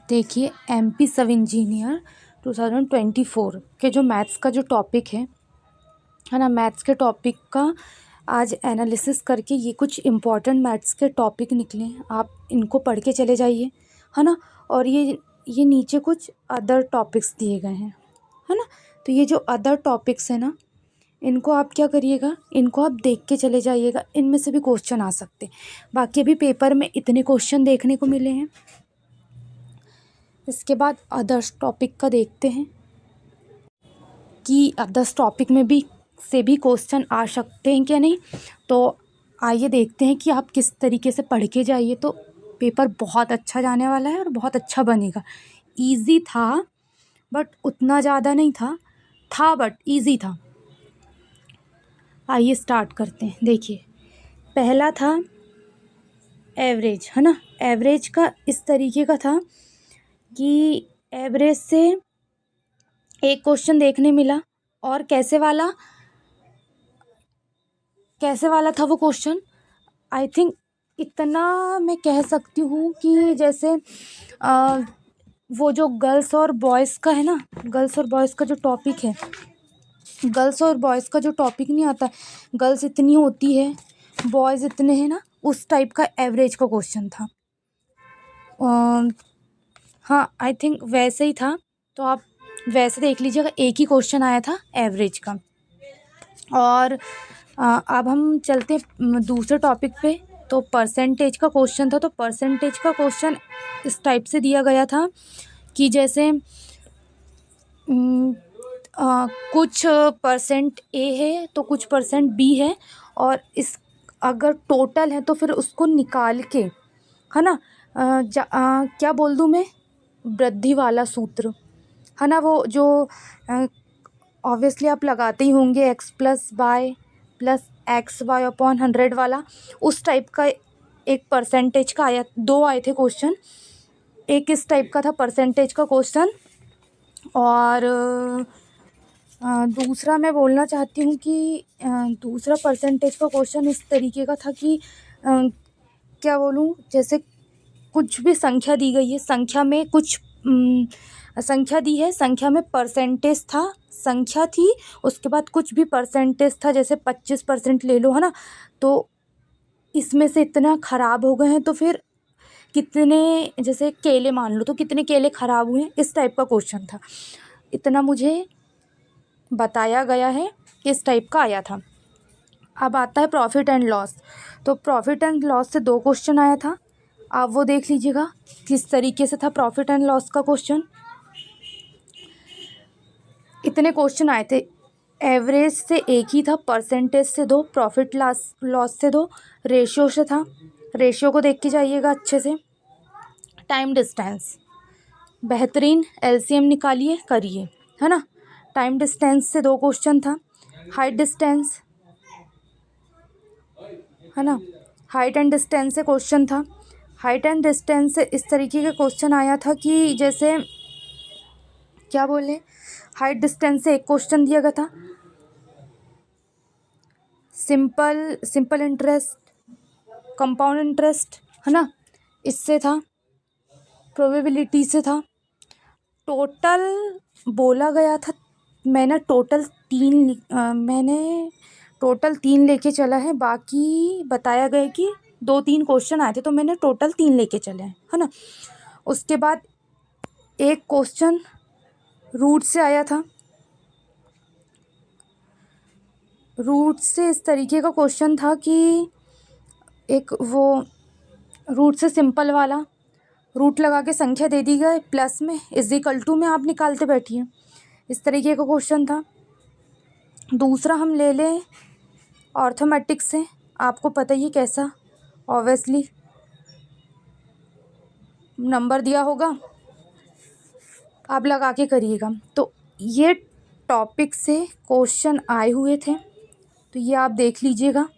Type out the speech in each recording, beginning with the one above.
देखिए, एमपी सब इंजीनियर 2024 के जो मैथ्स का जो टॉपिक है ना, मैथ्स के टॉपिक का आज एनालिसिस करके ये कुछ इम्पोर्टेंट मैथ्स के टॉपिक निकले हैं, आप इनको पढ़ के चले जाइए, है ना। और ये नीचे कुछ अदर टॉपिक्स दिए गए हैं, है ना। तो ये जो अदर टॉपिक्स है ना, इनको आप क्या करिएगा, इनको आप देख के चले जाइएगा, इनमें से भी क्वेश्चन आ सकते हैं। बाकी अभी पेपर में इतने क्वेश्चन देखने को मिले हैं। इसके बाद अदर्स टॉपिक का देखते हैं कि अदर्स टॉपिक में भी क्वेश्चन आ सकते हैं क्या नहीं। तो आइए देखते हैं कि आप किस तरीके से पढ़ के जाइए, तो पेपर बहुत अच्छा जाने वाला है और बहुत अच्छा बनेगा। इजी था बट उतना ज़्यादा नहीं था बट इजी था। आइए स्टार्ट करते हैं। देखिए, पहला था एवरेज, है ना। एवरेज का इस तरीके का था कि एवरेज से एक क्वेश्चन देखने मिला, और कैसे वाला था वो क्वेश्चन। आई थिंक इतना मैं कह सकती हूँ कि जैसे वो जो गर्ल्स और बॉयज़ का है ना, गर्ल्स और बॉयज़ का जो टॉपिक है, गर्ल्स और बॉयज़ का जो टॉपिक नहीं आता, गर्ल्स इतनी होती है बॉयज़ इतने हैं ना, उस टाइप का एवरेज का क्वेश्चन था। हाँ, आई थिंक वैसे ही था, तो आप वैसे देख लीजिएगा। एक ही क्वेश्चन आया था एवरेज का। और अब हम चलते दूसरे टॉपिक पे। तो परसेंटेज का क्वेश्चन था। तो परसेंटेज का क्वेश्चन इस टाइप से दिया गया था कि जैसे कुछ परसेंट ए है तो कुछ परसेंट बी है, और इस अगर टोटल है तो फिर उसको निकाल के, है ना, क्या बोल दूँ मैं, वृद्धि वाला सूत्र, है ना। वो जो ऑब्वियसली आप लगाते ही होंगे, X plus Y plus X Y upon 100 वाला, उस टाइप का एक परसेंटेज का आया। दो आए थे क्वेश्चन, एक इस टाइप का था परसेंटेज का क्वेश्चन, और दूसरा मैं बोलना चाहती हूँ कि दूसरा परसेंटेज का क्वेश्चन इस तरीके का था कि क्या बोलूँ, जैसे कुछ भी संख्या दी गई है, संख्या में कुछ संख्या दी है, संख्या में परसेंटेज था, संख्या थी, उसके बाद कुछ भी परसेंटेज था, जैसे 25% ले लो, है ना। तो इसमें से इतना ख़राब हो गए हैं तो फिर कितने, जैसे केले मान लो तो कितने केले ख़राब हुए हैं, इस टाइप का क्वेश्चन था। इतना मुझे बताया गया है कि इस टाइप का आया था। अब आता है प्रॉफिट एंड लॉस। तो प्रॉफिट एंड लॉस से दो क्वेश्चन आया था, आप वो देख लीजिएगा किस तरीके से था प्रॉफिट एंड लॉस का क्वेश्चन। इतने क्वेश्चन आए थे। एवरेज से एक ही था, परसेंटेज से दो, प्रॉफिट लॉस से दो, रेशियो से था। रेशियो को देख के जाइएगा अच्छे से। टाइम डिस्टेंस, बेहतरीन एलसीएम निकालिए करिए, है ना। टाइम डिस्टेंस से दो क्वेश्चन था। हाइट डिस्टेंस, है ना, हाइट एंड डिस्टेंस से क्वेश्चन था। हाइट एंड डिस्टेंस से इस तरीके का क्वेश्चन आया था कि जैसे क्या बोले, हाइट डिस्टेंस से एक क्वेश्चन दिया गया था, सिंपल इंटरेस्ट, कंपाउंड इंटरेस्ट, है ना, इससे था। प्रोबेबिलिटी से था। टोटल बोला गया था, मैंने टोटल तीन लेके चला है, बाकी बताया गया कि 2-3 क्वेश्चन आए थे, तो मैंने टोटल 3 लेके चले हैं, है ना। उसके बाद एक क्वेश्चन रूट से आया था। रूट से इस तरीके का क्वेश्चन था कि एक वो रूट से सिंपल वाला, रूट लगा के संख्या दे दी गई, प्लस में इक्वल टू में आप निकालते बैठिए, इस तरीके का क्वेश्चन था। दूसरा हम ले लें ऑर्थोमेटिक्स से, आपको पता ही कैसा, ऑब्वियसली नंबर दिया होगा, आप लगा के करिएगा। तो ये टॉपिक से क्वेश्चन आए हुए थे, तो ये आप देख लीजिएगा,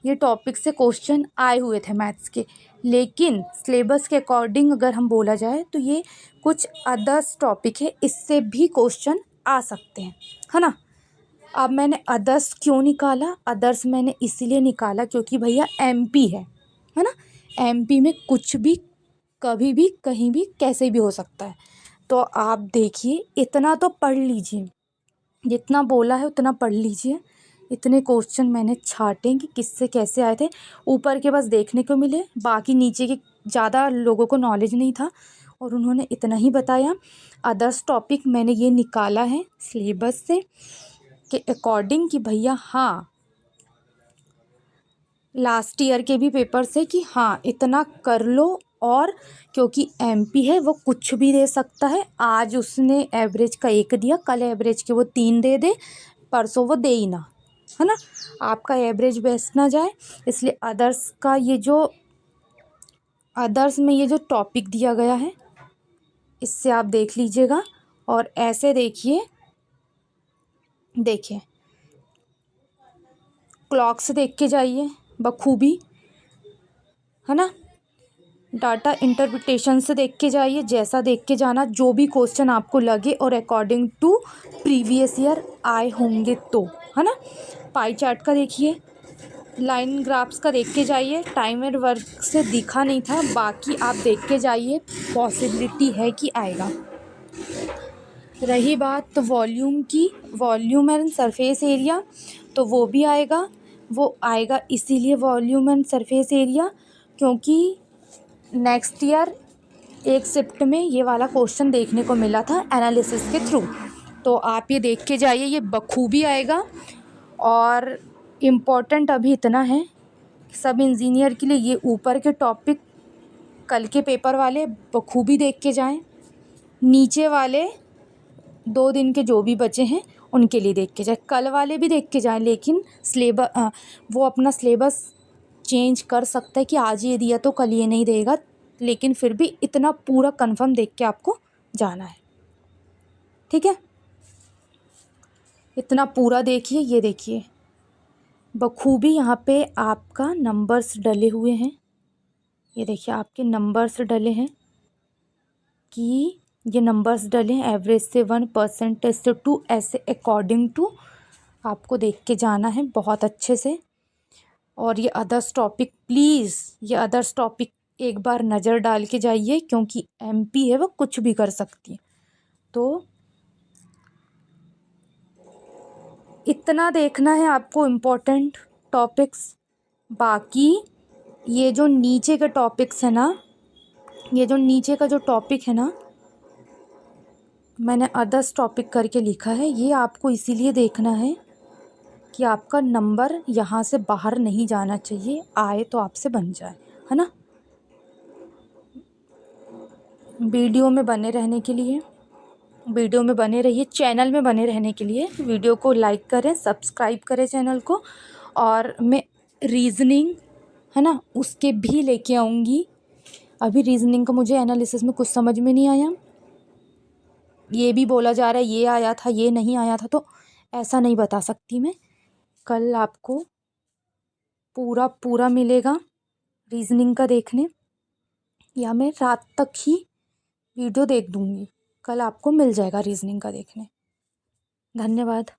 ये टॉपिक से क्वेश्चन आए हुए थे मैथ्स के। लेकिन सिलेबस के अकॉर्डिंग अगर हम बोला जाए तो ये कुछ अदर्स टॉपिक है, इससे भी क्वेश्चन आ सकते हैं, है ना। अब मैंने अदर्स क्यों निकाला, अदर्स मैंने इसीलिए निकाला क्योंकि भैया एमपी है ना। एमपी में कुछ भी कभी भी कहीं भी कैसे भी हो सकता है। तो आप देखिए, इतना तो पढ़ लीजिए, जितना बोला है उतना पढ़ लीजिए। इतने क्वेश्चन मैंने छाँटे कि किससे कैसे आए थे, ऊपर के बस देखने को मिले, बाकी नीचे के ज़्यादा लोगों को नॉलेज नहीं था और उन्होंने इतना ही बताया। अदर्स टॉपिक मैंने ये निकाला है सिलेबस से के अकॉर्डिंग कि भैया हाँ, लास्ट ईयर के भी पेपर से कि हाँ इतना कर लो। और क्योंकि एमपी है वो कुछ भी दे सकता है, आज उसने एवरेज का 1 दिया, कल एवरेज के वो 3 दे दे, परसों वो दे ही ना, है ना। आपका एवरेज बेस्ट ना जाए, इसलिए अदर्स में ये जो टॉपिक दिया गया है इससे आप देख लीजिएगा। और ऐसे देखिए क्लॉक से देख के जाइए बखूबी, है ना। डाटा इंटरप्रिटेशन से देख के जाइए, जैसा देख के जाना, जो भी क्वेश्चन आपको लगे और अकॉर्डिंग टू प्रीवियस ईयर आए होंगे तो, है ना। पाई चार्ट का देखिए, लाइन ग्राफ्स का देख के जाइए। टाइमर वर्क से दिखा नहीं था, बाकी आप देख के जाइए, पॉसिबिलिटी है कि आएगा। रही बात तो वॉल्यूम की, वॉल्यूम एंड सरफेस एरिया, तो वो भी आएगा। वो आएगा इसीलिए वॉल्यूम एंड सरफेस एरिया क्योंकि नेक्स्ट ईयर एक शिफ्ट में ये वाला क्वेश्चन देखने को मिला था एनालिसिस के थ्रू। तो आप ये देख के जाइए, ये बखूबी आएगा। और इम्पोर्टेंट अभी इतना है, सब इंजीनियर के लिए ये ऊपर के टॉपिक कल के पेपर वाले बखूबी देख के जाएं, नीचे वाले 2 दिन के जो भी बचे हैं उनके लिए देख के जाए, कल वाले भी देख के जाएं। लेकिन वो अपना सिलेबस चेंज कर सकता है कि आज ये दिया तो कल ये नहीं देगा, लेकिन फिर भी इतना पूरा कंफर्म देख के आपको जाना है, ठीक है। इतना पूरा देखिए, ये देखिए बखूबी यहाँ पे आपका नंबर्स डले हुए हैं। ये देखिए आपके नंबर्स डले हैं कि ये नंबर्स डले हैं, एवरेज से 1, परसेंटेज से 2, ऐसे अकॉर्डिंग टू आपको देख के जाना है बहुत अच्छे से। और ये अदर्स टॉपिक, प्लीज़ ये अदर्स टॉपिक एक बार नज़र डाल के जाइए क्योंकि एमपी है वो कुछ भी कर सकती है। तो इतना देखना है आपको इम्पोर्टेंट टॉपिक्स। बाकी ये जो नीचे के टॉपिक्स है ना, ये जो नीचे का जो टॉपिक है ना, मैंने अदर्स टॉपिक करके लिखा है, ये आपको इसीलिए देखना है कि आपका नंबर यहाँ से बाहर नहीं जाना चाहिए, आए तो आपसे बन जाए, है ना। वीडियो में बने रहने के लिए, वीडियो में बने रहिए, चैनल में बने रहने के लिए वीडियो को लाइक करें, सब्सक्राइब करें चैनल को। और मैं रीज़निंग, है ना, उसके भी लेके आऊँगी। अभी रीज़निंग का मुझे एनालिसिस में कुछ समझ में नहीं आया, ये भी बोला जा रहा है ये आया था ये नहीं आया था, तो ऐसा नहीं बता सकती मैं। कल आपको पूरा पूरा मिलेगा रीज़निंग का देखने, या मैं रात तक ही वीडियो देख दूँगी, कल आपको मिल जाएगा रीज़निंग का देखने। धन्यवाद।